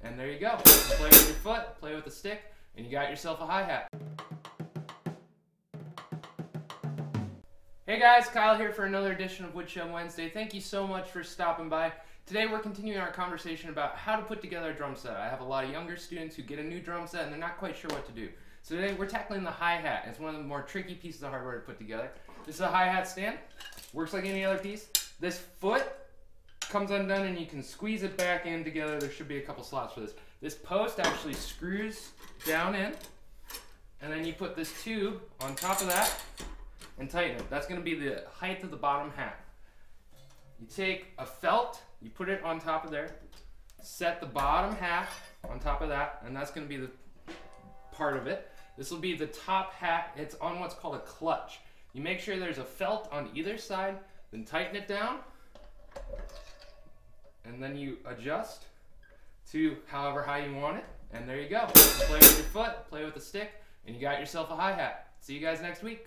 and there you go. Play with your foot, play with the stick, and you got yourself a hi-hat. Hey guys, Kyle here for another edition of Woodshed Wednesday. Thank you so much for stopping by. Today we're continuing our conversation about how to put together a drum set. I have a lot of younger students who get a new drum set and they're not quite sure what to do. So today we're tackling the hi-hat. It's one of the more tricky pieces of hardware to put together. This is a hi-hat stand. Works like any other piece. This foot comes undone and you can squeeze it back in together. There should be a couple slots for this. This post actually screws down in, and then you put this tube on top of that and tighten it. That's going to be the height of the bottom hat. You take a felt, you put it on top of there, set the bottom hat on top of that, and that's going to be the part of it. This will be the top hat. It's on what's called a clutch. You make sure there's a felt on either side, then tighten it down, and then you adjust to however high you want it, and there you go. Play with your foot, play with the stick, and you got yourself a hi-hat. See you guys next week.